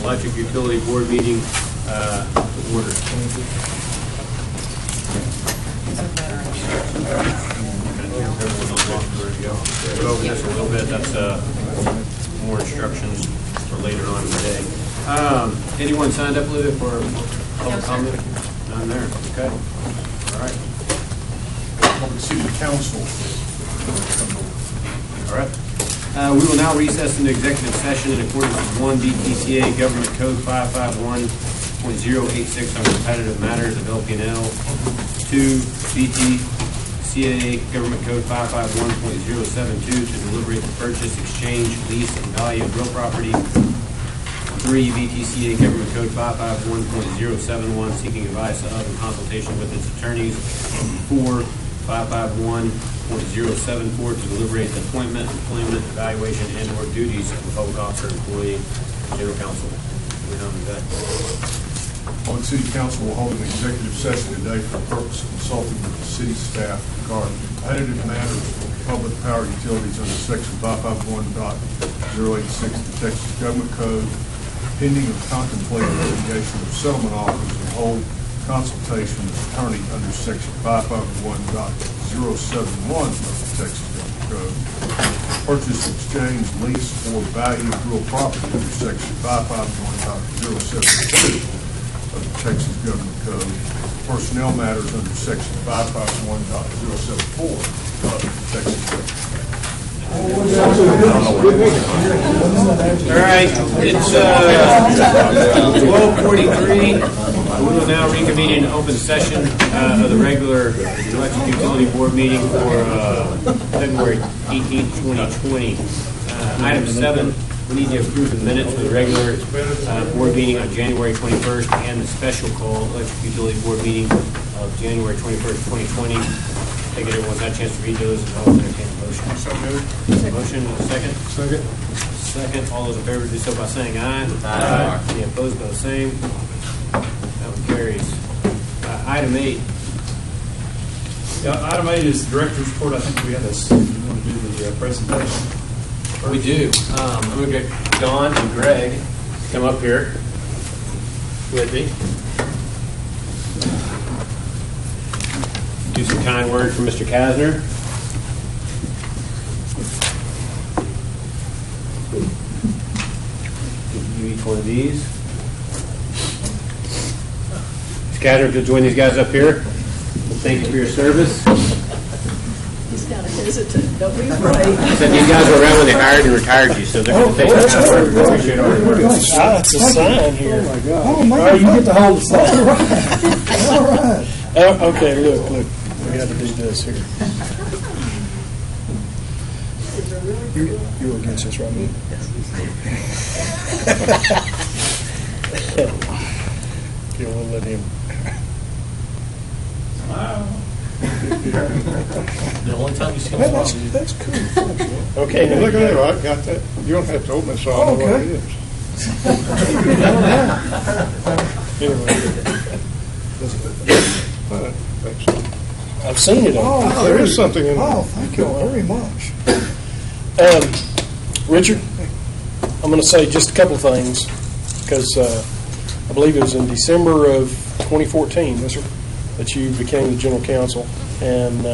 Electric Utility Board meeting to order. Go over this a little bit. That's more instructions for later on in the day. Anyone signed up, Olivia, for public comment? None there. Okay. All right. Public City Council. All right. We will now recess into executive session in accordance with 1 BTCA Government Code 551.086 on competitive matters of LP&L, 2 BTCA Government Code 551.072 to deliberate the purchase, exchange, lease, and value of real property, 3 BTCA Government Code 551.071 seeking advice of and consultation with its attorneys, 4 551.074 to deliberate the appointment, employment, evaluation, and/or duties of a public officer, employee, general counsel. Public City Council will hold an executive session today for the purpose of consulting with the city staff regarding competitive matters for public power utilities under Section 551.086 of the Texas Government Code, pending or contemplated litigation of settlement offers, and hold consultation with attorney under Section 551.071 of the Texas Government Code, purchase, exchange, lease, or value of real property under Section 551.072 of the Texas Government Code, personnel matters under Section 551.074 of the Texas Government Code. All right, it's 12:43. We will now reconvene in open session of the regular Electric Utility Board meeting for February 18th, 2020. Item 7, we need to approve the minutes for the regular board meeting on January 21st and the special call Electric Utility Board meeting of January 21st, 2020. I think everyone's had a chance to read those, and I'll entertain a motion. So moved. Motion, and a second? Second. All those in favor do so by saying aye. Aye. Any opposed by the same? That one carries. Item 8. Yeah, item 8 is the director's report. I think we have this. You want to do the presentation? We do. I'm going to get Don and Greg to come up here with me. Do some kind words for Mr. Kasner. Give you each one of these. Mr. Kasner, if you'll join these guys up here. Well, thank you for your service. He's kind of hesitant. Don't be afraid. Said these guys were around when they hired and retired you, so they're going to take that kind of work. We appreciate all your work. That's a sign here. Oh, my God. Oh, you get to hold the phone. All right. Oh, okay, look. We got to do this here. You're against this, right? Okay, we'll let him. The only time you see That's cool. Okay, Hey, look at that. I got that. You don't have to open it, so I know what it is. Anyway, I've seen it on. Oh, there is something in there. Oh, thank you very much. Richard, I'm going to say just a couple things because I believe it was in December of 2014 that you became the general counsel. And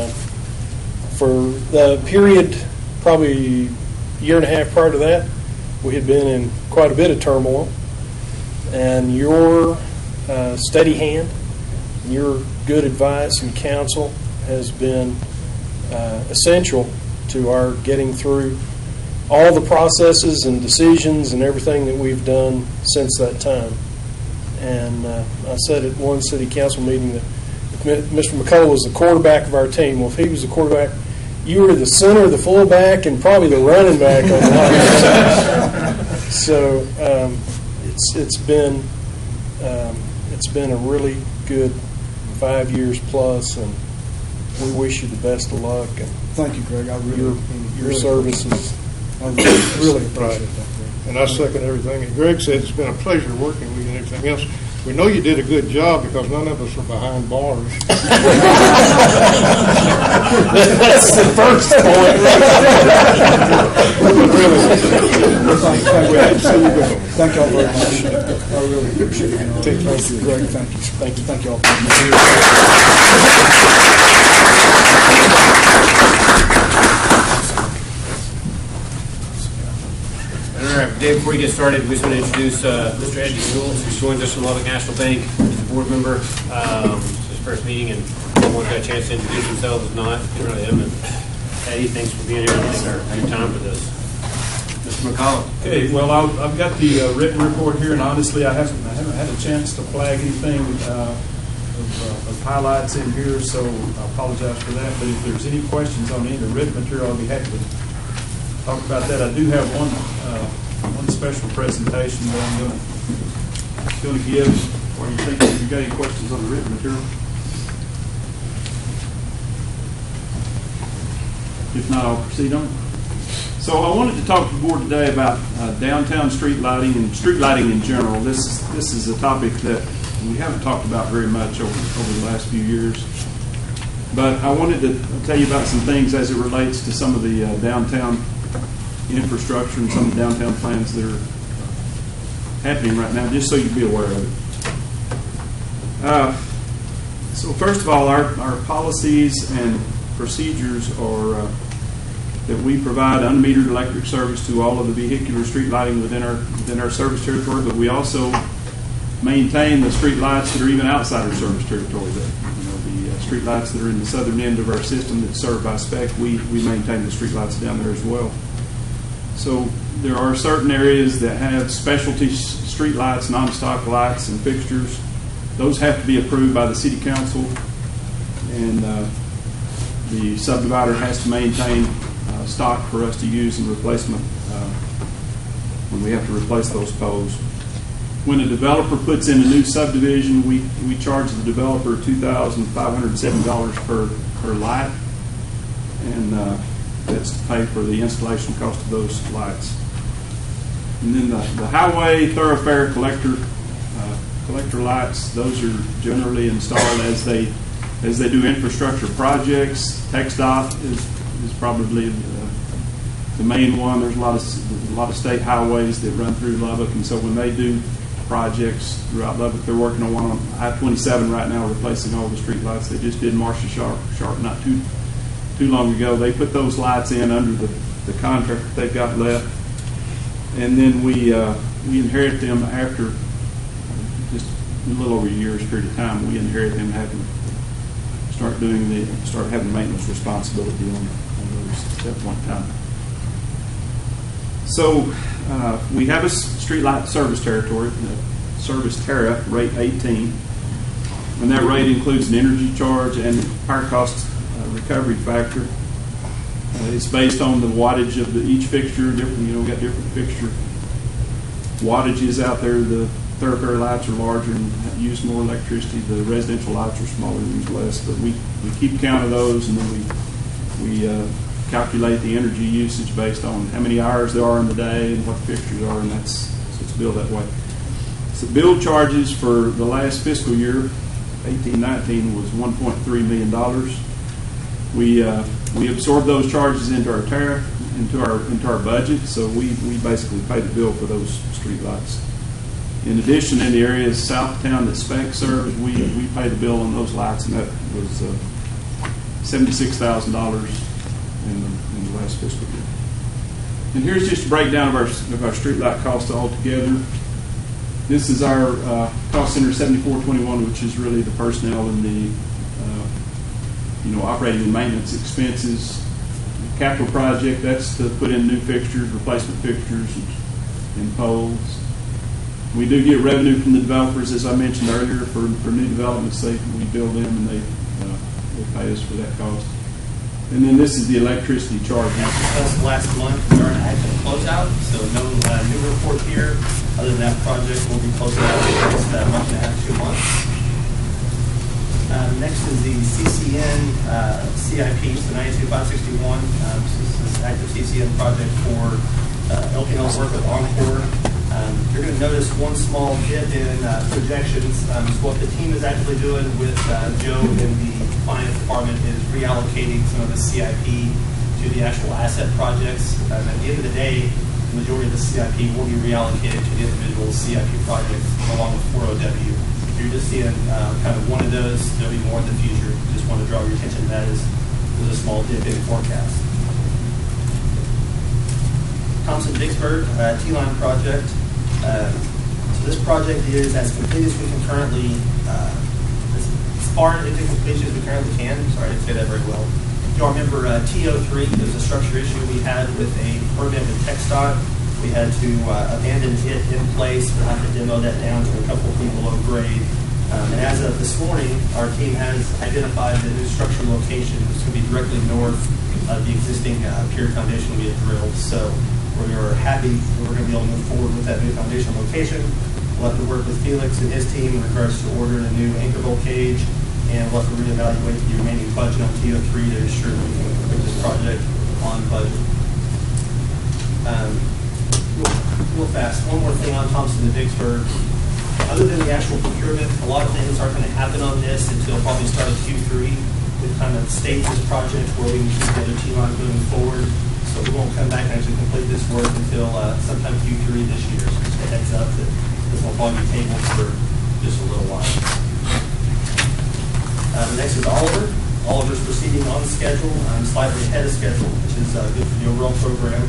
for the period, probably a year and a half prior to that, we had been in quite a bit of turmoil. And your steady hand, your good advice and counsel has been essential to our getting through all the processes and decisions and everything that we've done since that time. And I said at one city council meeting that if Mr. McCullough was the quarterback of our team, well, if he was the quarterback, you were the center, the fullback, and probably the running back on the line. So it's been a really good 5 years plus, and we wish you the best of luck. And Thank you, Greg. I your really services. I really appreciate that, Greg. And I second everything that Greg said. It's been a pleasure working with you and everything else. We know you did a good job because none of us are behind bars. That's the first point. Thank y'all very much. I really appreciate it. Thank you, Greg. Thank you. Thank you. Thank y'all. All right, Dave, before we get started, we just want to introduce Mr. Eddie Newell, who joins us from Lubbock National Bank. He's a board member. It's his first meeting, and everyone's got a chance to introduce themselves. If not, get rid of him. And Eddie, thanks for being here and thanks for your time for this. Mr. McCollum. Okay, well, I've got the written report here, and honestly, I haven't had a chance to flag anything of highlights in here, so I apologize for that. But if there's any questions on any of the written material, I'll be happy to talk about that. I do have one special presentation that I'm going to give. What do you think? If you got any questions on the written material? If not, I'll proceed on. So I wanted to talk to the board today about downtown street lighting and street lighting in general. This is a topic that we haven't talked about very much over the last few years. But I wanted to tell you about some things as it relates to some of the downtown infrastructure and some of the downtown plans that are happening right now, just so you'd be aware of it. So first of all, our policies and procedures are that we provide unmetered electric service to all of the vehicular street lighting within our service territory, but we also maintain the street lights that are even outside our service territory. The street lights that are in the southern end of our system that's served by spec, we maintain the street lights down there as well. So there are certain areas that have specialty street lights, non-stock lights and fixtures. Those have to be approved by the city council, and the subdivider has to maintain stock for us to use in replacement when we have to replace those poles. When a developer puts in a new subdivision, we charge the developer $2,507 per light, and that's to pay for the installation cost of those lights. And then the highway thoroughfare collector lights, those are generally installed as they do infrastructure projects. TxDOT is probably the main one. There's a lot of state highways that run through Lubbock, and so when they do projects throughout Lubbock, they're working on one on I-27 right now, replacing all the street lights. They just did Marcia Sharp not too long ago. They put those lights in under the contract that they've got left, and then we inherit them after just a little over a year's period of time. We inherit them having start having maintenance responsibility on those at one time. So we have a streetlight service territory, service tariff, rate 18, and that rate includes an energy charge and power cost recovery factor. It's based on the wattage of each fixture. We've got different fixture wattages out there. The thoroughfare lights are larger and use more electricity. The residential lights are smaller and use less. But we keep count of those, and then we calculate the energy usage based on how many hours there are in the day and what the fixtures are, and so it's billed that way. So bill charges for the last fiscal year, 18-19, was $1.3 million. We absorb those charges into our tariff, into our budget, so we basically pay the bill for those street lights. In addition, in the areas south of town that spec serves, we pay the bill on those lights, and that was $76,000 in the last fiscal year. And here's just a breakdown of our street light costs altogether. This is our cost center 7421, which is really the personnel and the operating and maintenance expenses. Capital project, that's to put in new fixtures, replacement fixtures, and poles. We do get revenue from the developers, as I mentioned earlier, for new developments. We build them, and they pay us for that cost. And then this is the electricity charge. That's last month during active closeout, so no new report here. Other than that project will be closed out in the next month and a half, 2 months. Next is the CCN CIP, so 92561. This is an active CCN project for LPL's work with Encore. You're going to notice one small dip in projections. So what the team is actually doing with Joe in the finance department is reallocating some of the CIP to the actual asset projects. At the end of the day, the majority of the CIP will be reallocated to the individual CIP projects along with 40W. You're just seeing kind of one of those. There'll be more in the future. Just want to draw your attention to that as there's a small dip in forecast. Thompson-Vicksburg T-line project. So this project is as complete as we can currently, as far into completion as we currently can. Sorry, I didn't say that very well. You all remember TO3, there was a structure issue we had with a permit with TxDOT. We had to abandon it in place. We'll have to demo that down to a couple of feet below grade. And as of this morning, our team has identified the new structure location. It's going to be directly north of the existing pier foundation we had drilled. So we are happy that we're going to be able to move forward with that new foundation location. We'll have to work with Felix and his team in regards to ordering a new anchor bolt cage, and we'll have to reevaluate the remaining budget on TO3 to ensure that we can complete this project on budget. Real fast, one more thing on Thompson and Vicksburg. Other than the actual procurement, a lot of things aren't going to happen on this until probably start of Q3. We've kind of staged this project where we can keep the other T-line moving forward. So we won't come back and actually complete this work until sometime Q3 this year. So just a heads up that this will probably be tabled for just a little while. Next is Oliver. Oliver's proceeding on schedule, slightly ahead of schedule, which is good for the overall program.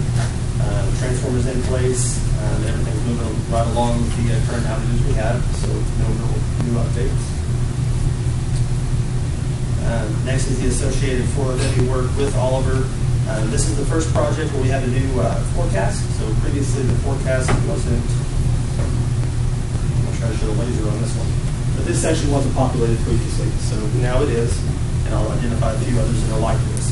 Transformers in place, and everything's moving right along with the current outages we have, so no real new updates. Next is the associated 4OW work with Oliver. This is the first project where we have a new forecast. So previously the forecast wasn't, I'm trying to show the laser on this one, but this section wasn't populated previously, so now it is, and I'll identify a few others that are like this.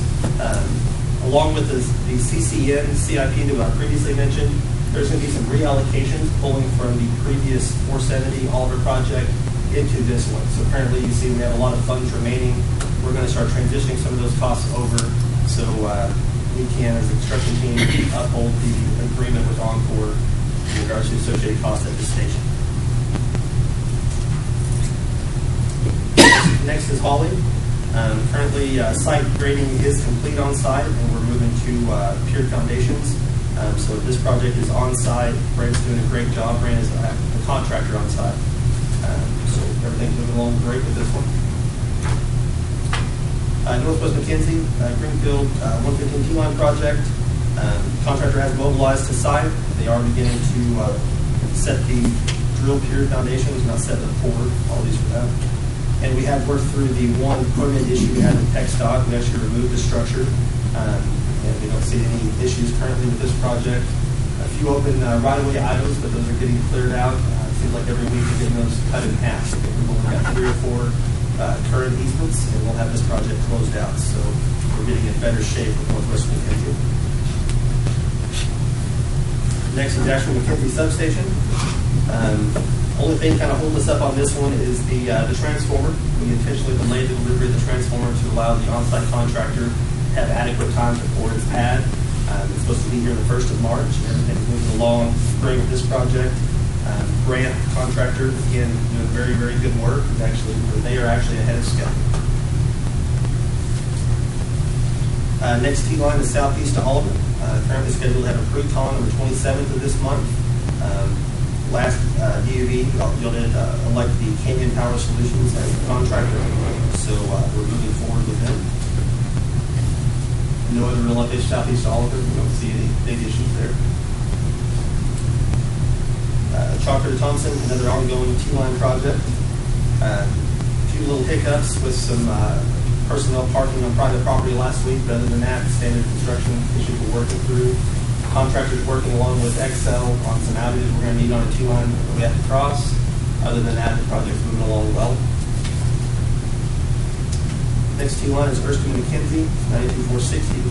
Along with the CCN CIP that I previously mentioned, there's going to be some reallocations pulling from the previous 470 Oliver project into this one. So currently you see we have a lot of funds remaining. We're going to start transitioning some of those costs over so we can, as a construction team, uphold the agreement with Encore in regards to associated costs at this station. Next is Holly. Currently, site grading is complete on site, and we're moving to pier foundations. So this project is on site. Brand's doing a great job. Brand is a contractor on site. So everything's moving along great with this one. Northwest McKenzie, Greenfield 115 T-line project. Contractor has mobilized to site. They are beginning to set the drill pier foundations, not set the pour. Apologies for that. And we have worked through the one permit issue we had with TxDOT. We actually removed the structure, and we don't see any issues currently with this project. A few open right-of-way items, but those are getting cleared out. It seems like every week we're getting those cut in half. We've only got 3 or 4 current easements, and we'll have this project closed out. So we're getting in better shape with Northwest McKenzie. Next is the actual McKenzie substation. Only thing kind of holding us up on this one is the transformer. We intentionally delayed the delivery of the transformer to allow the on-site contractor to have adequate time to pour its pad. It's supposed to be here the 1st of March. Everything's moving along great with this project. Grant contractor, again, doing very, very good work. They are actually ahead of schedule. Next T-line is southeast to Oliver. Currently scheduled to have a pre-con on the 27th of this month. Last DOV, you'll elect the Canyon Power Solutions as the contractor, so we're moving forward with them. No other real updates southeast to Oliver. We don't see any big issues there. Chalker to Thompson, another ongoing T-line project. A few little hiccups with some personnel parking on private property last week, but other than that, standard construction issues we're working through. Contractors working along with Excel on some outages we're going to need on a T-line that we have to cross. Other than that, the project's moving along well. Next T-line is Erskine McKenzie, 92460.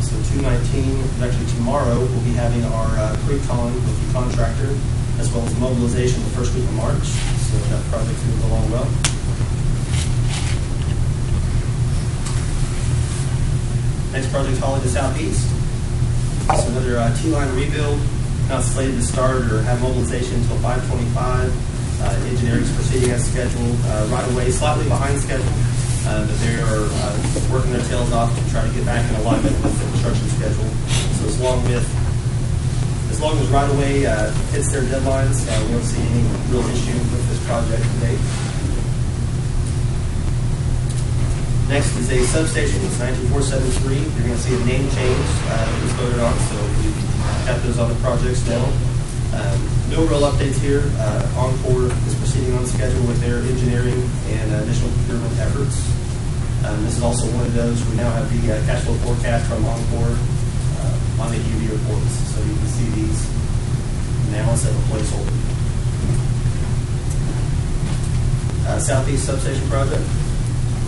So 219, actually tomorrow, we'll be having our pre-con with the contractor, as well as mobilization the first week of March. So that project's moving along well. Next project, Holly to Southeast. So another T-line rebuild. not slated to start or have mobilization until 5/25. Engineering is proceeding as scheduled. Right away, slightly behind schedule, but they are working their tails off to try to get back in alignment with the construction schedule. So as long as right away hits their deadlines, we don't see any real issue with this project to date. Next is a substation. It's 92473. You're going to see a name change that was voted on, so we got those other projects now. No real updates here. Encore is proceeding on schedule with their engineering and initial procurement efforts. This is also one of those. We now have the cash flow forecast from Encore on the EUV reports, so you can see these now instead of a placeholder. Southeast substation project.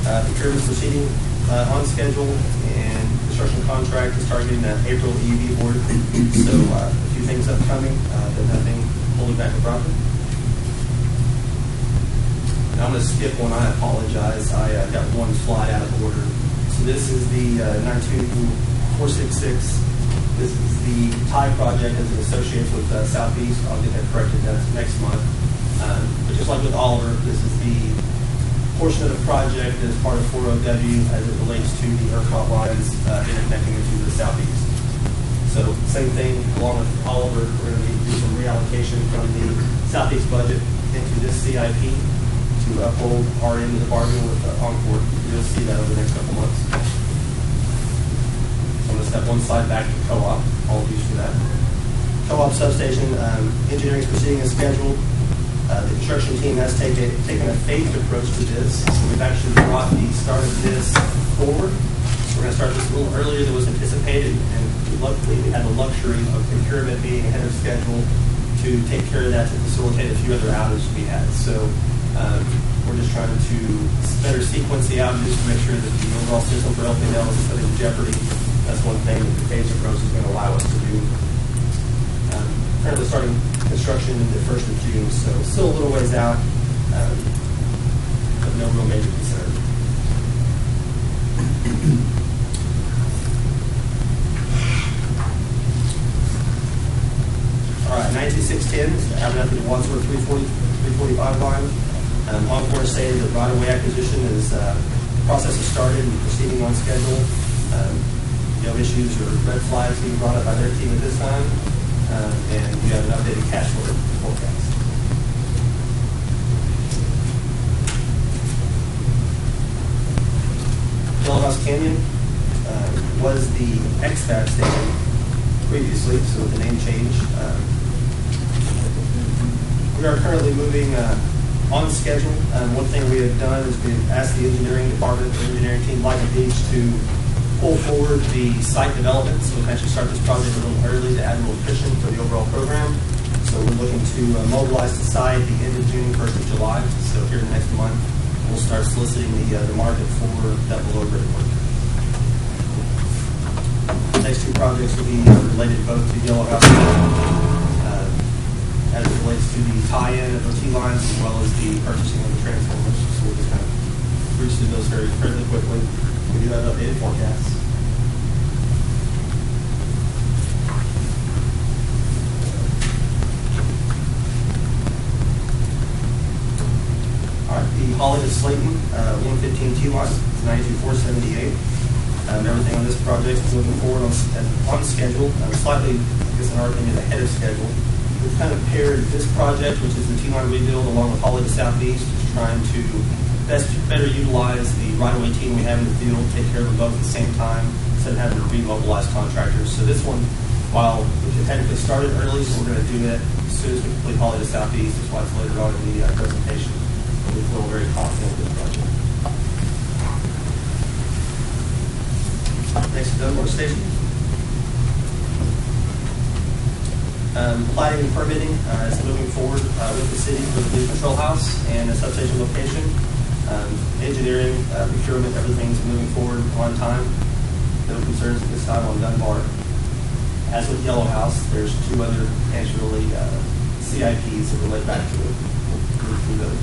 Procurement is proceeding on schedule, and construction contract is targeting that April EUV board. So a few things upcoming, but nothing holding back the project. Now I'm going to skip one. I apologize. I got one slide out of order. So this is the 92466. This is the TIE project as it associates with Southeast. I'll get that corrected next month. But just like with Oliver, this is the portion of the project as part of 40W as it relates to the ERCOT lines interconnecting into the Southeast. So same thing, along with Oliver, we're going to need to do some reallocation from the Southeast budget into this CIP to uphold our end of the bargain with Encore. You'll see that over the next couple months. So I'm going to step one slide back to co-op. Apologies for that. Co-op substation, engineering is proceeding as scheduled. The construction team has taken a phased approach to this. So we've actually brought the start of this forward. So we're going to start this a little earlier than was anticipated, and luckily we had the luxury of procurement being ahead of schedule to take care of that to facilitate a few other outages we had. So we're just trying to better sequence the outages to make sure that the overall system for LPL isn't put in jeopardy. That's one thing that the phased approach is going to allow us to do. Currently starting construction in the 1st of June, so still a little ways out, but no real major concern. All right, 92610 is Abernathy to Wadsworth 345 line. Encore stated that right-of-way acquisition is process has started and proceeding on schedule. No issues or red flags being brought up by their team at this time. And we have an updated cash flow forecast. Yellowhouse Canyon was the XFAB station previously, so with the name change. We are currently moving on schedule. One thing we have done is we've asked the engineering department, the engineering team, Lightning Beach, to pull forward the site development, so we can actually start this project a little early to add a little cushion for the overall program. So we're looking to mobilize the site at the end of June, 1st of July. So here in the next month, we'll start soliciting the market for that below grade work. The next two projects will be related both to Yellowhouse as it relates to the tie-in of the T-lines as well as the purchasing of the transformers. So we'll just kind of reach through those fairly quickly. We do have updated forecasts. All right, the Holly to Slayton 115 T-line, 92478. Everything on this project is moving forward on schedule, slightly, I guess in our opinion, ahead of schedule. We've kind of paired this project, which is the T-line rebuild, along with Holly to Southeast, just trying to better utilize the right-of-way team we have in the field, take care of them both at the same time, instead of having to remobilize contractors. So this one, while we technically started early, so we're going to do that as soon as we complete Holly to Southeast. That's why it's later on in the presentation. We feel very confident with this project. Next, Dunmore Station. Planning and permitting is moving forward with the city for the new control house and a substation location. Engineering, procurement, everything's moving forward on time. No concerns at this time on Dunbar. As with Yellowhouse, there's two other actually CIPs that relate back to it. We'll move through those.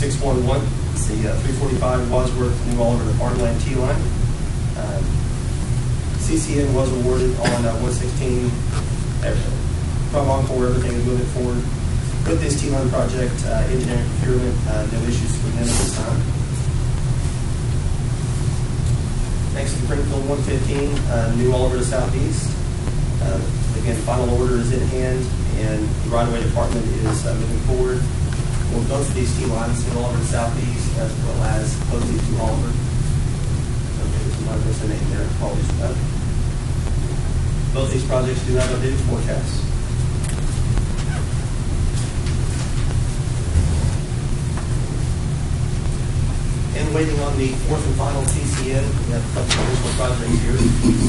611. It's the 345 Wadsworth New Oliver to Farmland T-line. CCN was awarded on 116 from Encore. Everything is moving forward with this T-line project. Engineering procurement, no issues with them at this time. Next is Greenfield 115, New Oliver to Southeast. Again, final order is in hand, and the right-of-way department is moving forward. We'll go for these T-lines, New Oliver to Southeast, as well as Posey to Oliver. Okay, there's not a name there. Apologies for that. Both these projects do have updated forecasts. And waiting on the fourth and final CCN, we have a couple of additional projects here.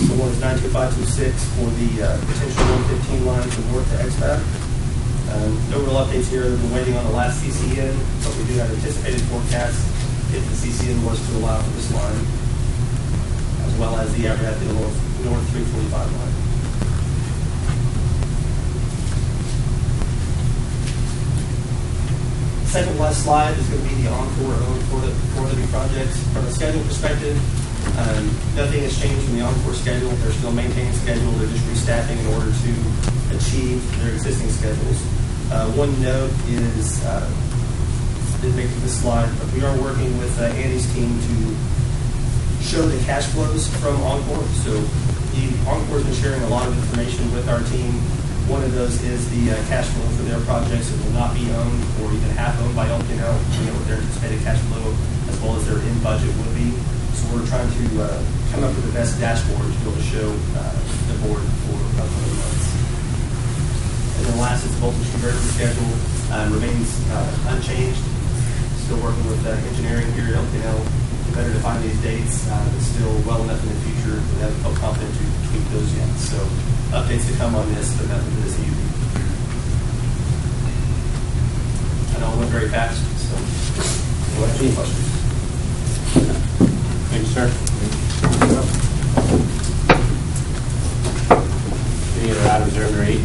So one is 92526 for the potential 115 line from north to XFAB. No real updates here. We've been waiting on the last CCN, but we do have anticipated forecasts if the CCN was to allow for this line, as well as the Abernathy North 345 line. Second last slide is going to be the Encore owned for the projects. From a schedule perspective, nothing has changed from the Encore schedule. They're still maintaining schedule. They're just restaffing in order to achieve their existing schedules. One note is, didn't make it to this slide, but we are working with Andy's team to show the cash flows from Encore. So Encore's been sharing a lot of information with our team. One of those is the cash flow for their projects that will not be owned or even half owned by LPNL, what their anticipated cash flow as well as their in-budget would be. So we're trying to come up with the best dashboard to be able to show the board for upcoming months. And then last is the voltage conversion schedule remains unchanged. Still working with engineering here at LPNL to better define these dates. It's still well enough in the future that we haven't felt confident to keep those yet. So updates to come on this, but nothing this evening. I know it went very fast, so any questions? Thank you, sir. Any other items there under 8?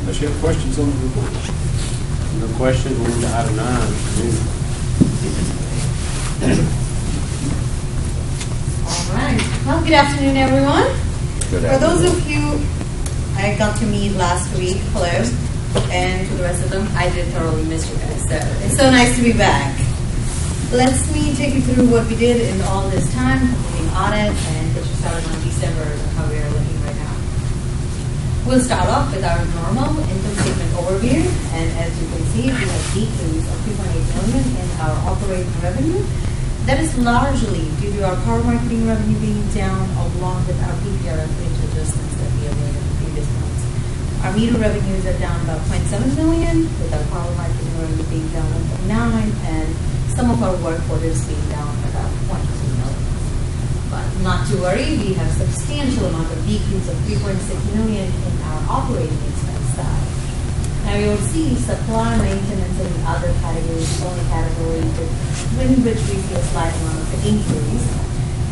Unless you have questions on the report. No questions. We'll move to item 9. All right. Well, good afternoon, everyone. For those of you I got to meet last week, hello, and to the rest of them, I did thoroughly miss you guys. So it's so nice to be back. Let me take you through what we did in all this time, completing audit, and get you started on December and how we are looking right now. We'll start off with our normal income statement overview, and as you can see, we have decrease of $2.8 million in our operating revenue. That is largely due to our power marketing revenue being down, along with our PPRF rate adjustments that we have made in the previous months. Our meter revenues are down about $0.7 million, with our power marketing revenue being down $1.9 million, and some of our work orders being down about $0.2 million. But not to worry, we have substantial amount of decrease of $3.6 million in our operating expense side. Now you will see supply, maintenance, and other categories, only categories in which we see a slight amount of increase.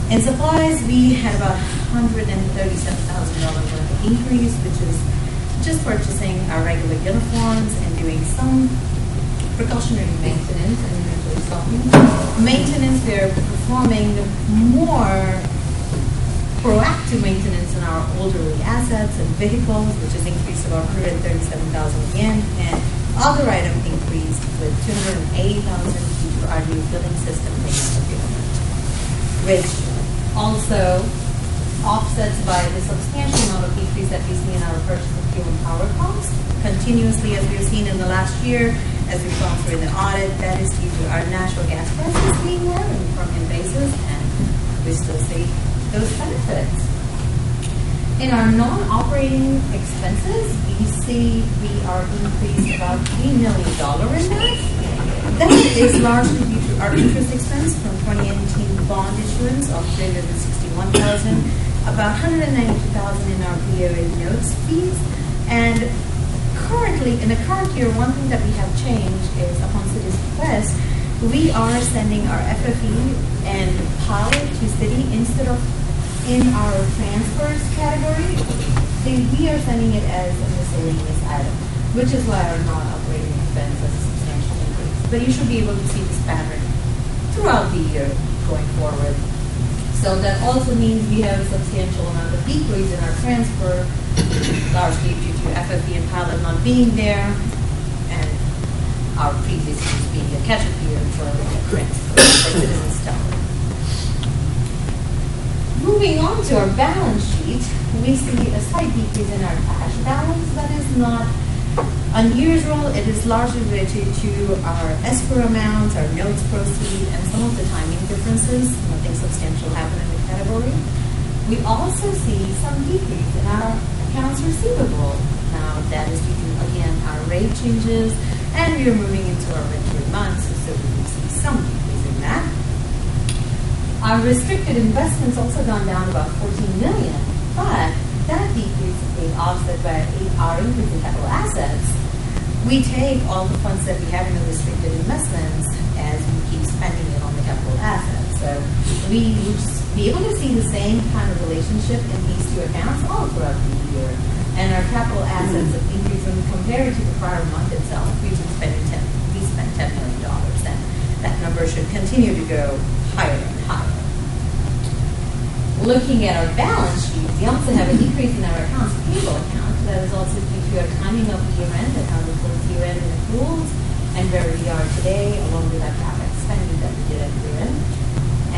In supplies, we had about $137,000 worth of increase, which is just purchasing our regular uniforms and doing some precautionary maintenance and inventory stocking. Maintenance, we are performing more proactive maintenance on our older assets and vehicles, which has increased about $137,000 again, and other item increased with $208,000 due to our new billing system payment agreement, which also offsets by the substantial amount of decrease that we see in our purchase of fuel and power costs. Continuously, as we've seen in the last year, as we've gone through the audit, that is due to our natural gas prices being low and from in basis, and we still see those benefits. In our non-operating expenses, we see we are increased about $3 million in that. That is largely due to our interest expense from 2018 bond issuance of $361,000, about $192,000 in our BOA notes fees, and currently, in the current year, one thing that we have changed is upon city's request, we are sending our FFE and pilot to city instead of in our transfers category. We are sending it as a miscellaneous item, which is why our non-operating expense has a substantial increase. but you should be able to see this pattern throughout the year going forward. So that also means we have a substantial amount of decrease in our transfer, largely due to FFB and pilot not being there, and our previous years being a catch-up year for transfer for Citizens Tower. Moving on to our balance sheet, we see a slight decrease in our cash balance. That is not unusual. It is largely related to our escrow amounts, our notes proceed, and some of the timing differences. Nothing substantial happened in the category. We also see some decrease in our accounts receivable. Now, that is due to, again, our rate changes, and we are moving into our winter months, so we will see some decrease in that. Our restricted investments also gone down about $14 million, but that decrease is being offset by our increase in capital assets. We take all the funds that we have in the restricted investments as we keep spending it on the capital assets. So we would be able to see the same kind of relationship in these two accounts all throughout the year. And our capital assets have increased when compared to the prior month itself. We spent $10 million, and that number should continue to go higher and higher. Looking at our balance sheet, we also have a decrease in our accounts payable account. That is also due to our timing of year-end and how we close year-end and accruals, and where we are today, along with our CapEx spending that we did at year-end.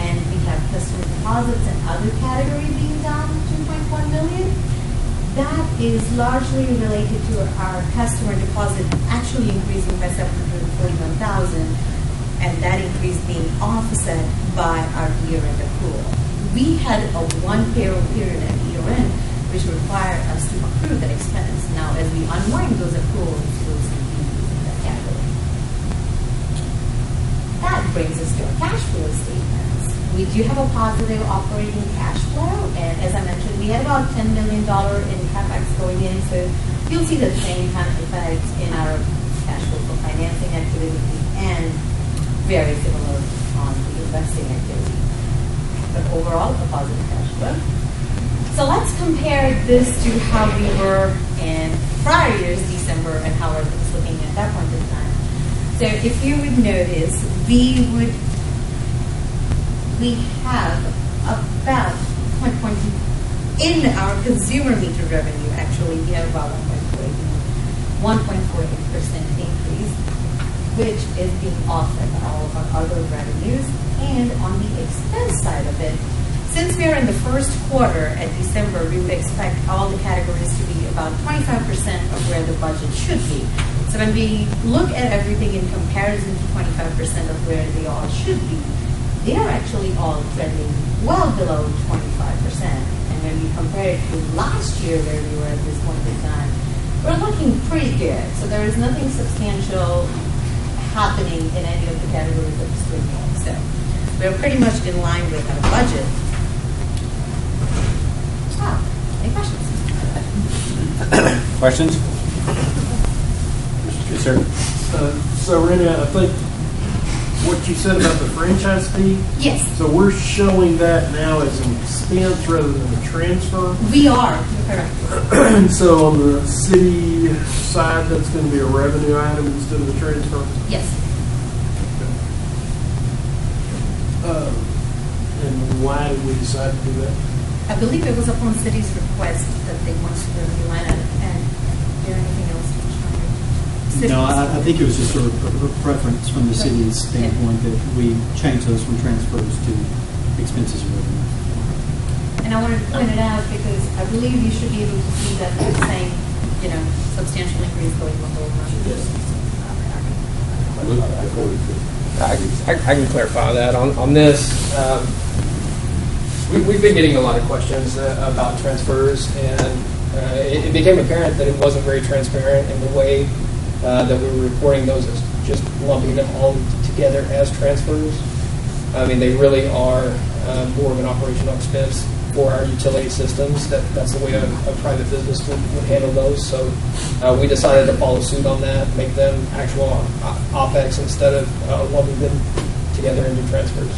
And we have customer deposits and other category being down $2.1 million. That is largely related to our customer deposit actually increasing by $741,000, and that increase being offset by our year-end accrual. We had a one payroll period at year-end, which required us to accrue that expense. Now, as we unwind those accruals, we'll see decrease in that category. That brings us to our cash flow statements. We do have a positive operating cash flow, and as I mentioned, we had about $10 million in CapEx going in, so you'll see the same kind of effect in our cash flow for financing activity, and very similar on the investing activity. But overall, a positive cash flow. So let's compare this to how we were in prior years, December, and how our things looking at that point in time. So if you would notice, we have about in our consumer meter revenue, actually, we have about 1.48% increase, which is being offset by all of our other revenues. And on the expense side of it, since we are in the first quarter at December, we would expect all the categories to be about 25% of where the budget should be. So when we look at everything in comparison to 25% of where they all should be, they are actually all trending well below 25%. And when we compare it to last year where we were at this point in time, we're looking pretty good. So there is nothing substantial happening in any of the categories of the spring month. So we're pretty much in line with our budget. Any questions? Questions? Yes, sir. So, Renee, I think what you said about the franchise fee, Yes, so we're showing that now as an expense rather than a transfer. we are. You're correct. So on the city side, that's going to be a revenue item instead of a transfer. Yes. And why did we decide to do that? I believe it was upon city's request that they wanted to review line item. And is there anything else to share? No, I think it was just sort of a preference from the city's standpoint that we change those from transfers to expenses or revenue. And I wanted to point it out because I believe you should be able to see that the same, substantial increase going on over I can clarify that. On this, we've been getting a lot of questions about transfers, and it became apparent that it wasn't very transparent in the way that we were reporting those as just lumping them all together as transfers. I mean, they really are more of an operational expense for our utility systems. That's the way a private business would handle those. So we decided to follow suit on that, make them actual OPEX instead of lumping them together into transfers.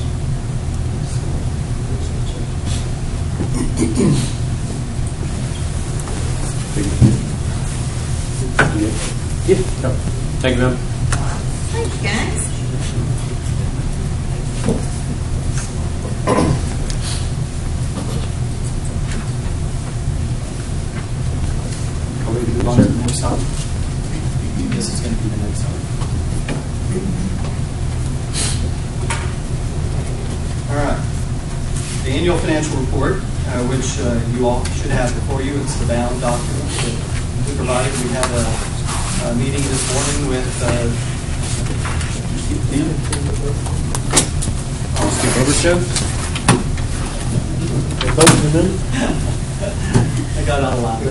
Thank you, ma'am. Thank you, guys. the annual financial report, which you all should have before you. It's the bound document that we provided. We had a meeting this morning with I got out a lot.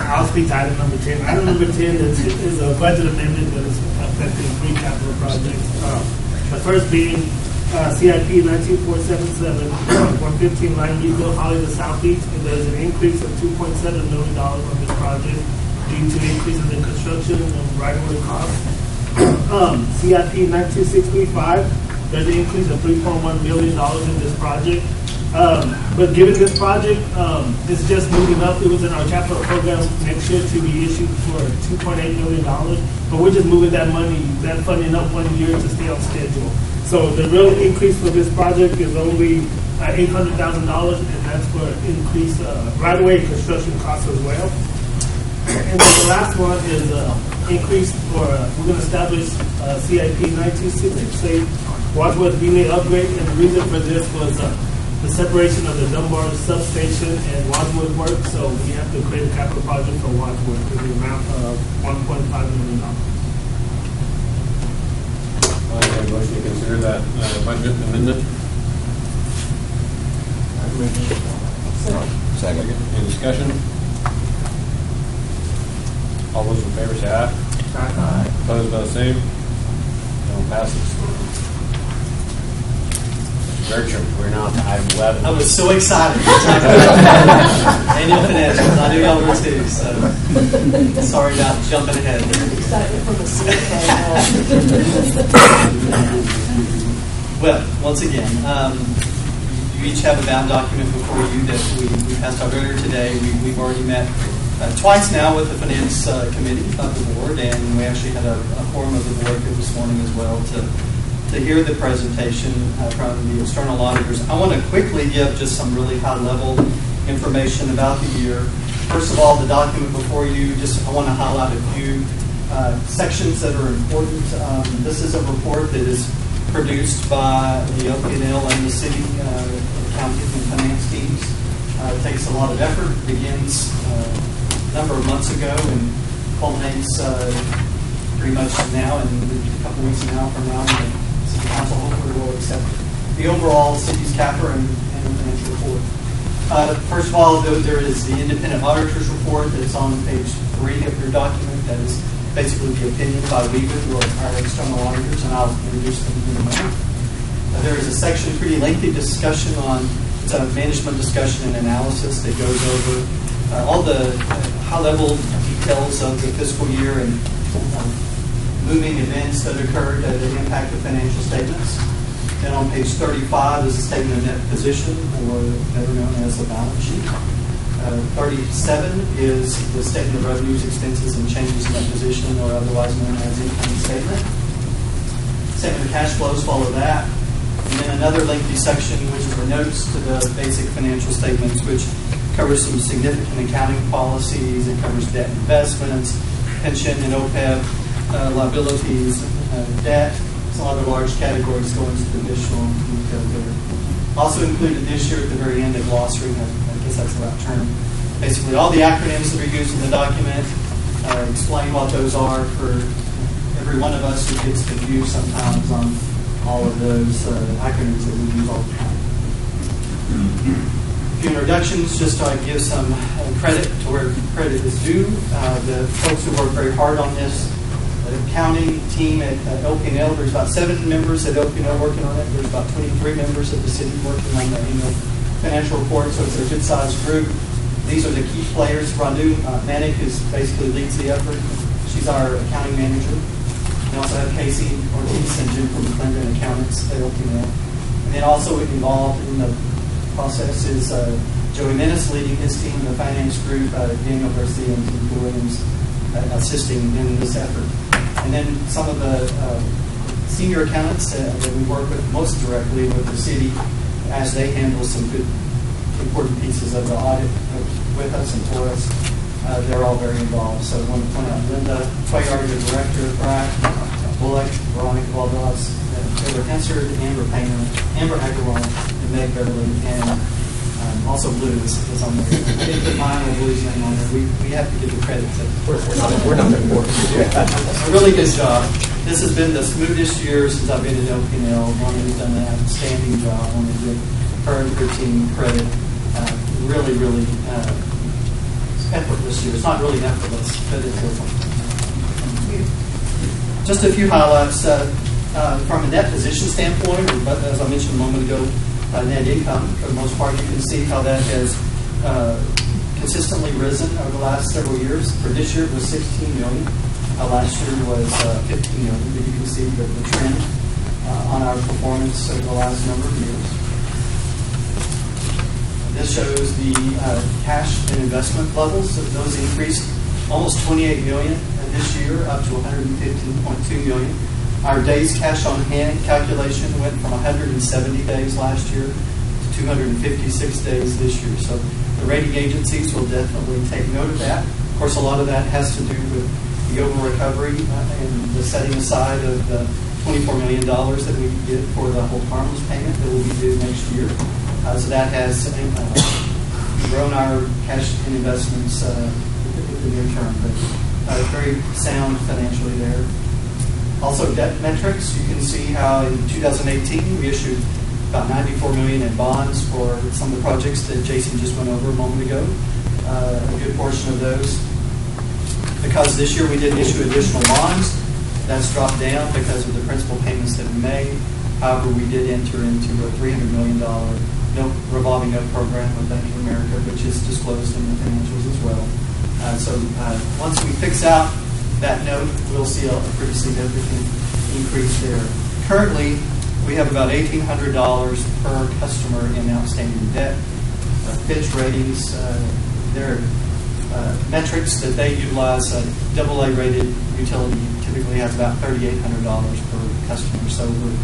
I'll speak to item number 10. Item number 10 is a budget amendment that is affecting 3 capital projects. The first being CIP 19477, 115 Line Eagle, Holly to South Beach, and there's an increase of $2.7 million on this project due to increases in construction and right-of-way costs. CIP 92635, there's an increase of $3.1 million in this project. But given this project, it's just moving up. It was in our capital program next year to be issued for $2.8 million. But we're just moving that money, that funding up 1 year to stay on schedule. So the real increase for this project is only $800,000, and that's for increased right-of-way and construction costs as well. And then the last one is increase for, we're going to establish CIP 92668, Wadsworth Beaney upgrade, and the reason for this was the separation of the Dunbar substation and Wadsworth work, so we have to create a capital project for Wadsworth in the amount of $1.5 million. I motion to consider that budget amendment. Second. Any discussion? All those in favor say aye. Aye. Opposed by the same. No passes. Bertram, we're now to item 11. I was so excited to talk about annual financials. I knew y'all were too, so sorry about jumping ahead there. Excitement from the Well, once again, you each have a bound document before you that we passed out earlier today. We've already met twice now with the Finance Committee of the Board, and we actually had a forum of the Board here this morning as well to hear the presentation from the external auditors. I want to quickly give just some really high-level information about the year. First of all, the document before you, I want to highlight a few sections that are important. This is a report that is produced by the OP&L and the city accounting and finance teams. It takes a lot of effort. It begins a number of months ago and culminates pretty much now, and a couple weeks now from now, the City Council hopefully will accept the overall city's CAPR and financial report. First of all, there is the independent auditor's report that's on page 3 of your document. That is basically the opinion by Weaver, who are our external auditors, and I'll introduce them in a moment. There is a section, pretty lengthy discussion on, it's a management discussion and analysis that goes over all the high-level details of the fiscal year and moving events that occurred that impact the financial statements. Then on page 35 is a statement of net position, or better known as the balance sheet. 37 is the statement of revenues, expenses, and changes in that position, or otherwise known as income statement. Statement of cash flows follow that. And then another lengthy section, which is the notes to the basic financial statements, which covers some significant accounting policies. It covers debt investments, pension and OPEB, liabilities, debt. Some other large categories go into the additional detail there. Also included this year at the very end, a glossary. I guess that's the right term. Basically, all the acronyms that are used in the document, explain what those are for every one of us who gets confused sometimes on all of those acronyms that we use all the time. A few introductions, just to give some credit to where credit is due. The folks who worked very hard on this, the accounting team at LP&L, there's about 7 members at LP&L working on it. There's about 23 members at the city working on the annual financial report, so it's a good-sized group. These are the key players. Randu Manik is basically leads the effort. She's our accounting manager. We also have Casey Ortiz and Jim from McClendon Accountants at LP&L. And then also involved in the process is Joey Menace leading his team in the finance group, Daniel Garcia and Tim Williams assisting in this effort. And then some of the senior accountants that we work with most directly with the city as they handle some good, important pieces of the audit with us and for us. They're all very involved. So I want to point out Linda Twayard, the director, Brad Bullock, Veronica Valdez, Taylor Hensard, Amber Painter, Amber Agarwal, and Meg Beverly, and also Blues is on there. I didn't put mine or Blues' name on there. We have to give the credit to. We're not important. A really good job. This has been the smoothest year since I've been at LPNL. Lonnie's done an outstanding job. I want to give her and her team credit. Really, really effortless year. It's not really effortless, but it's just a few highlights from a net position standpoint. But as I mentioned a moment ago, net income, for the most part, you can see how that has consistently risen over the last several years. For this year, it was $16 million. Last year was $15 million. But you can see the trend on our performance over the last number of years. This shows the cash and investment levels. Those increased almost $28 million this year, up to $115.2 million. Our days cash on hand calculation went from 170 days last year to 256 days this year. So the rating agencies will definitely take note of that. Of course, a lot of that has to do with the over recovery and the setting aside of the $24 million that we get for the hold harmless payment that will be due next year. So that has grown our cash and investments in the near term, but very sound financially there. Also, debt metrics. You can see how in 2018 we issued about $94 million in bonds for some of the projects that Jason just went over a moment ago. A good portion of those. Because this year we didn't issue additional bonds, that's dropped down because of the principal payments that we made. However, we did enter into a $300 million revolving note program with Bank of America, which is disclosed in the financials as well. So once we fix out that note, we'll see a pretty significant increase there. Currently, we have about $1,800 per customer in outstanding debt. Fitch Ratings, their metrics that they utilize, AA rated utility typically has about $3,800 per customer. So we're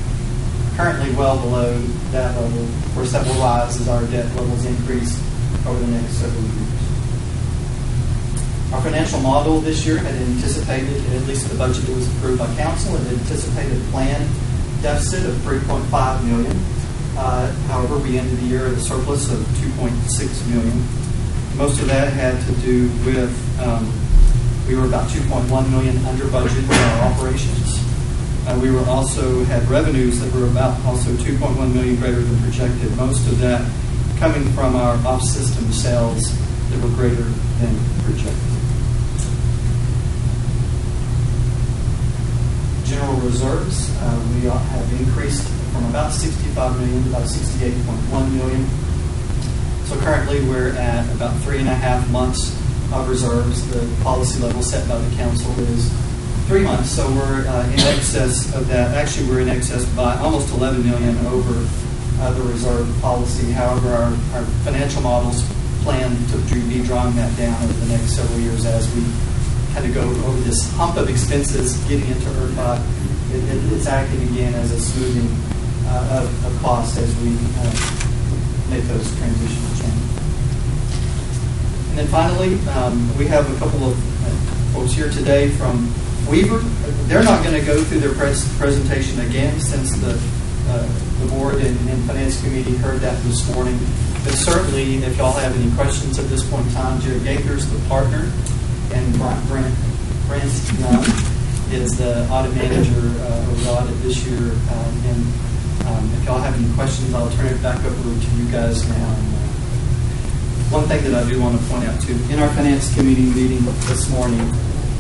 currently well below that level. Of course, that will rise as our debt levels increase over the next several years. Our financial model this year had anticipated, at least the budget that was approved by council, it anticipated a planned deficit of $3.5 million. However, we ended the year at a surplus of $2.6 million. Most of that had to do with, we were about $2.1 million under budget in our operations. We were also had revenues that were about also $2.1 million greater than projected. Most of that coming from our off-system sales that were greater than projected. General reserves, we have increased from about $65 million to about $68.1 million. So currently we're at about 3.5 months of reserves. The policy level set by the council is 3 months. So we're in excess of that. Actually, we're in excess by almost $11 million over the reserve policy. However, our financial models plan to be drawing that down over the next several years as we kind of go over this hump of expenses getting into ERCOT. It's acting again as a smoothing of costs as we make those transitional changes. And then finally, we have a couple of folks here today from Weaver. They're not going to go through their presentation again since the board and finance committee heard that this morning. But certainly, if y'all have any questions at this point in time, Jared Gaither's the partner, and Brent Young is the audit manager of the audit this year. And if y'all have any questions, I'll turn it back over to you guys now. One thing that I do want to point out too, in our finance committee meeting this morning,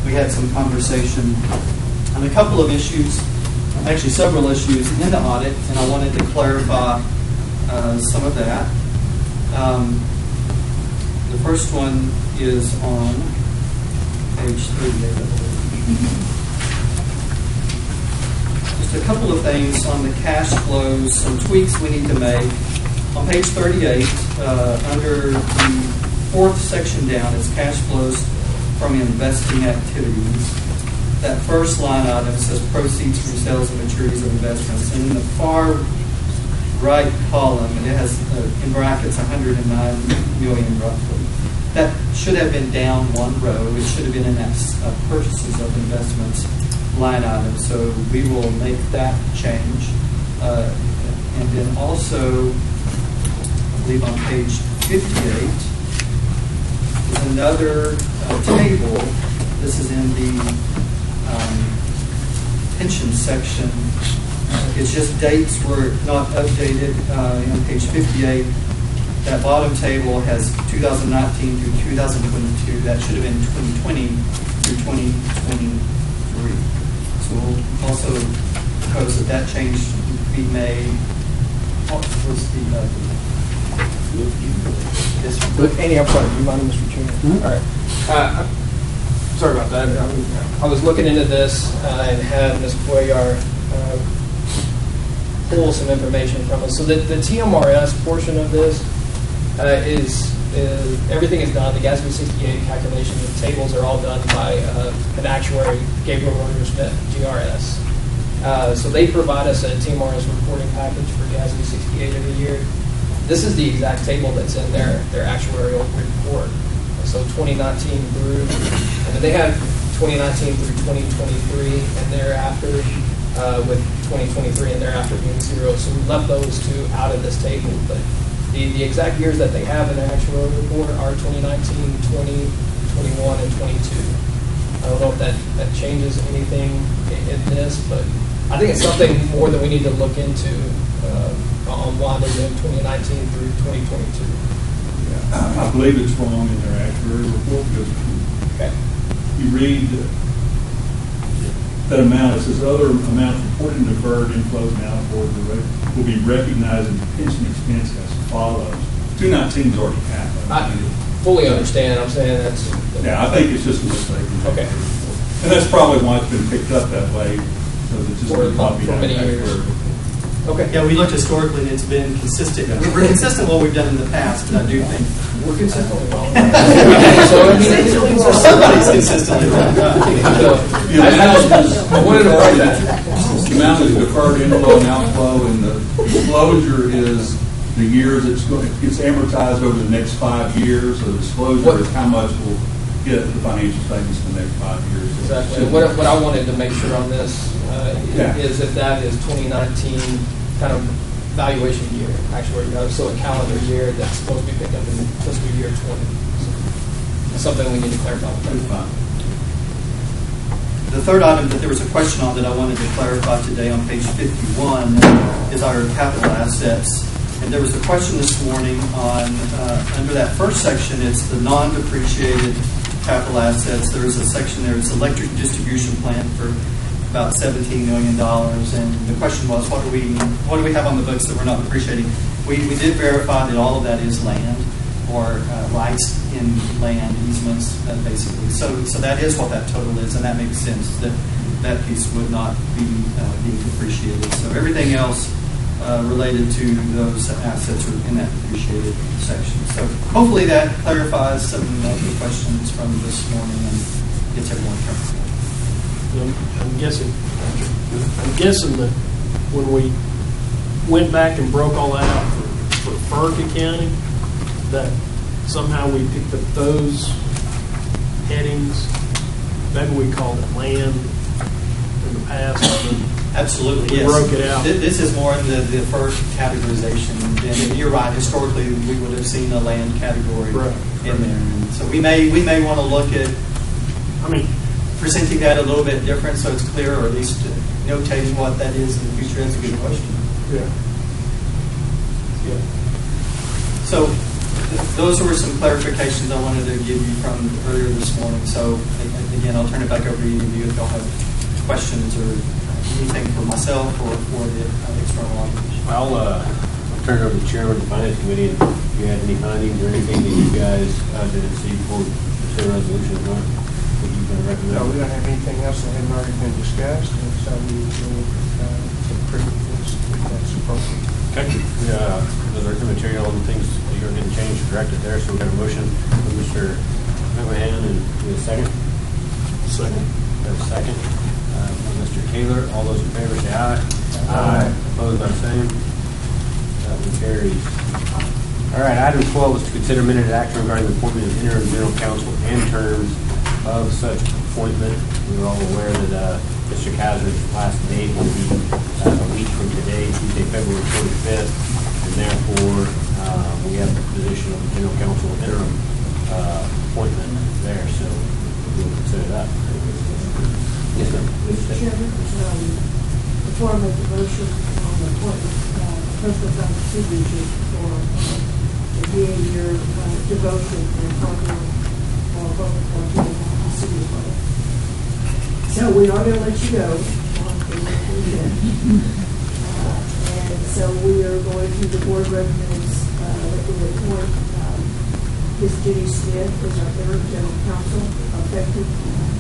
we had some conversation on a couple of issues, actually several issues in the audit, and I wanted to clarify some of that. The first one is on page 38, I believe. Just a couple of things on the cash flows, some tweaks we need to make. On page 38, under the fourth section down, is cash flows from investing activities. That first line item says proceeds from sales and maturities of investments. And in the far right column, it has in brackets $109 million roughly. That should have been down one row. It should have been in that purchases of investments line item. So we will make that change. And then also, I believe on page 58, is another table. This is in the pension section. It's just dates were not updated. On page 58, that bottom table has 2019 through 2022. That should have been 2020 through 2023. So we'll also propose that change be made. What was the this one? But Andy, I'm sorry, do you mind, Mr. Chairman? All right. Sorry about that. I was looking into this and had Ms. Cuellar pull some information from us. So the TMRS portion of this is everything is done. The GASB 68 calculation, the tables are all done by an actuary, Gabriel Roger-Smith, GRS. So they provide us a TMRS reporting package for GASB 68 every year. This is the exact table that's in their actuarial report. So 2019 through, and then they have 2019 through 2023, and thereafter with 2023 and thereafter being zero. So we left those two out of this table, but the exact years that they have in their actuarial report are 2019, 20, 21, and 22. I don't know if that changes anything in this, but I think it's something more that we need to look into on why they're doing 2019 through 2022. I believe it's wrong in their actuarial report because you read that amount, it says other amounts reported and deferred inflows and outflows will be recognized in the pension expense as follows. 219 is already happened. I fully understand. I'm saying that's... Yeah, I think it's just a mistake. Okay. And that's probably why it's been picked up that way, because it's just been copied for out many of years. actuarial. Okay. Yeah, we looked historically, and it's been consistent. We're consistent with what we've done in the past, but I do think We're consistently wrong. somebody's consistently wrong. I wanted to write that. The amount is deferred inflow and outflow, and the disclosure is the years it's amortized over the next 5 years. So the disclosure is how much we'll get the financial statements in the next 5 years. Exactly. What I wanted to make sure on this is if that is 2019 kind of valuation year, actually, so a calendar year that's supposed to be picked up in fiscal year 20. So it's something we need to clarify with that. The third item that there was a question on that I wanted to clarify today on page 51 is our capital assets. And there was a question this morning on, under that first section, it's the non-depreciated capital assets. There is a section there, it's electric distribution plant for about $17 million. And the question was, what do we have on the books that we're not depreciating? We did verify that all of that is land or rights in land easements, basically. So that is what that total is, and that makes sense that that piece would not be being depreciated. So everything else related to those assets are in that depreciated section. So hopefully that clarifies some of the questions from this morning and gets everyone comfortable. I'm guessing that when we went back and broke all that out for FERC accounting, that somehow we picked up those headings. Maybe we called it land in the past. Absolutely, We yes. broke it out. This is more in the first categorization. And you're right, historically, we would have seen a land category in there. And so we may want to look at, presenting that a little bit different so it's clear, or at least notating what that is in the future. That's a good question. Yeah. So those were some clarifications I wanted to give you from earlier this morning. So again, I'll turn it back over to you if y'all have questions or anything for myself or for the external auditors. I'll turn it over to the chairman of the finance committee, and if you had any findings or anything that you guys didn't see before we consider resolution or not, that you can recommend. No, we don't have anything else that hadn't already been discussed, and so we will approve this if that's appropriate. Okay. Those are the material and things that you're going to change or correct it there. So we got a motion from Mr. McMahon, and we have a second. Second. We have a second. From Mr. Taylor. All those in favor say aye. Aye. Opposed by the same. That one carries. All right. Item 12 is to consider minute action regarding the appointment of interim general counsel and terms of such appointment. We were all aware that Mr. Kaiser's last date will be a week from today, Tuesday, February 25th, and therefore, we have the position of the general counsel interim appointment there, so we'll consider that. Yes, ma'am. Mr. Chairman, the form of devotion on the appointment, President on the signature for the year devotion and program for both the city of Bow. So we are going to let you go. And so we are going to, the board recommends that we appoint Ms. Jenny Smith as our interim general counsel effective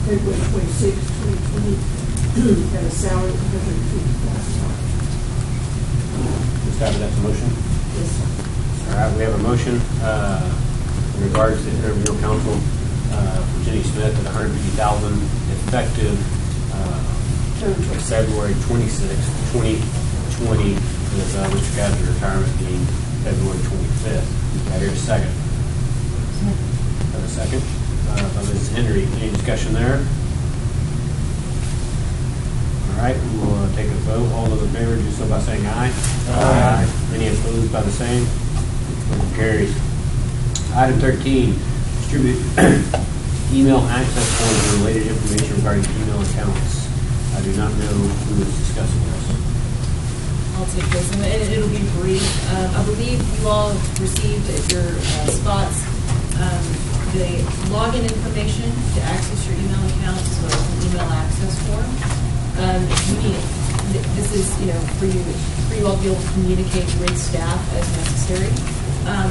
February 26, 2020, at a salary of $150,000. Ms. Abbott, that's a motion? Yes, sir. All right, we have a motion in regards to interim general counsel for Jenny Smith at $150,000 effective February 26th, 2020, with Mr. Gadsby's retirement being February 25th. Do I hear a second? Have a second? By Mrs. Henry. Any discussion there? All right, we'll take a vote. All those in favor, do so by saying aye. Aye. Any opposed by the same? Motion carries. Item 13, distribute email access forms and related information regarding email accounts. I do not know who is discussing this. I'll take this, and it'll be brief. I believe you all received at your spots the login information to access your email accounts as well as an email access form. This is, for you all to be able to communicate with staff as necessary.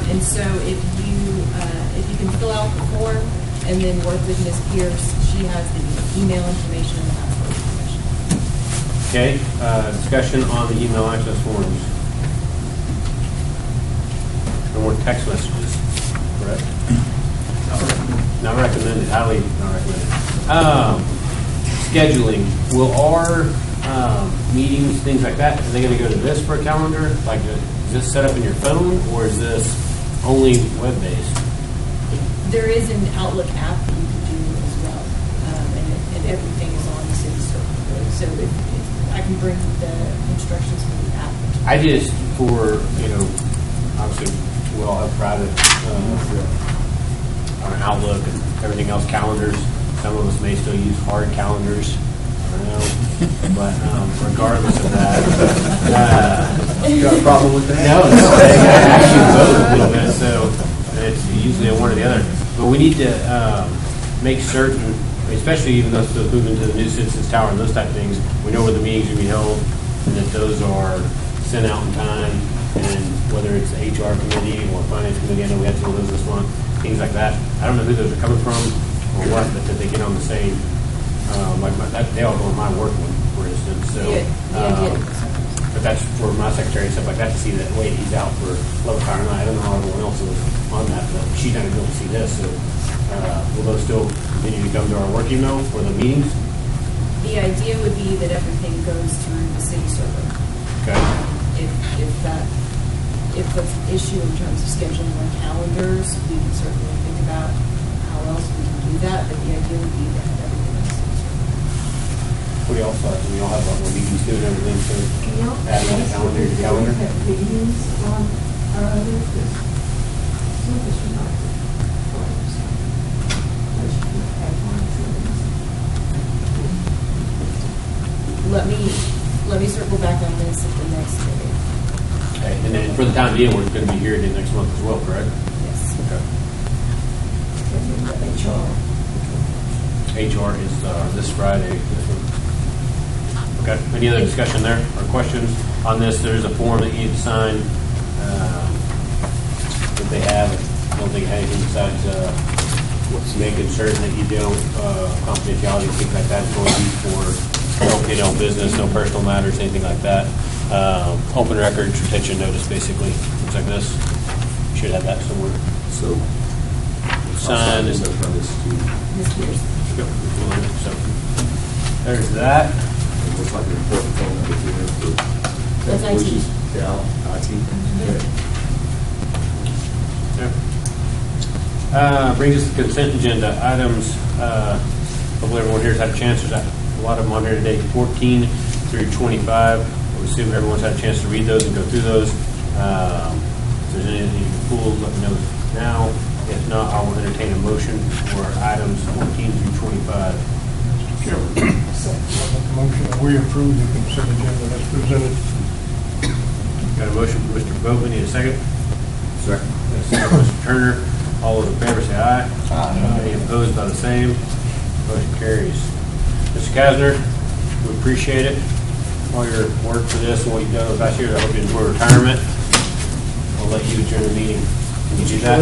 And so if you can fill out the form and then work with Ms. Pierce, she has the email information and the password information. Okay, discussion on the email access forms. No more text messages, correct? Not recommended, highly not recommended. Scheduling, will our meetings, things like that, are they going to go to this for a calendar? Like, is this set up in your phone, or is this only web-based? There is an Outlook app that you can do as well, and everything is on the city server. So if I can bring the instructions for the app. I just, for, obviously, we all have private on Outlook and everything else, calendars. Some of us may still use hard calendars. I don't know. But regardless of that. You got a problem with that? No, I actually both a little bit, so it's usually one or the other. But we need to make certain, especially even those moving to the new Citizens Tower and those type of things, we know where the meetings will be held and that those are sent out in time, and whether it's the HR committee or finance committee, I know we had some of those this month, things like that. I don't know who those are coming from or what, but that they get on the same, they all go on my work one, for instance. So, but that's for my secretary and stuff like that to see that, wait, he's out for Love Fire Night. I don't know how everyone else is on that, but she's not going to be able to see this. So will those still continue to come to our work email for the meetings? The idea would be that everything goes through the city server. Okay. If that's an issue in terms of scheduling on calendars, we can certainly think about how else we can do that, but the idea would be to have everything on the city server. What do y'all thought? Do we all have like meetings too and everything? So add on a calendar to calendar? Have meetings on our other, because some of us are not. Let me circle back on this at the next meeting. Okay. And then for the time being, we're going to be here again next month as well, correct? Yes. Okay. HR is this Friday. Okay. Any other discussion there or questions on this? There's a form that you need to sign that they have. I don't think it has anything besides making certain that you don't confidentiality, things like that. It's going to be for no business, no personal matters, anything like that. Open records, retention notice, basically. Looks like this. You should have that somewhere. So, Sign this and from this to, Ms. Pierce. so there's that. it looks like an important phone number here for. That's IT. Which is Cal, IT. Okay. Brings us to the consent agenda items. Hopefully everyone here has had a chance. There's a lot of them on here today. 14 through 25 I assume everyone's had a chance to read those and go through those. If there's anything you can pull, let me know now. If not, I will entertain a motion for items 14 through 25. Motion that we approve the consent agenda as presented. Got a motion from Mr. Bowman, need a second? Second. Mr. Turner, all those in favor say aye. Aye. Any opposed by the same? Motion carries. Mr. Kasner, we appreciate it, all your work for this and what you've done over the past year. I hope you enjoy retirement. I'll let you adjourn the meeting. Can you do that?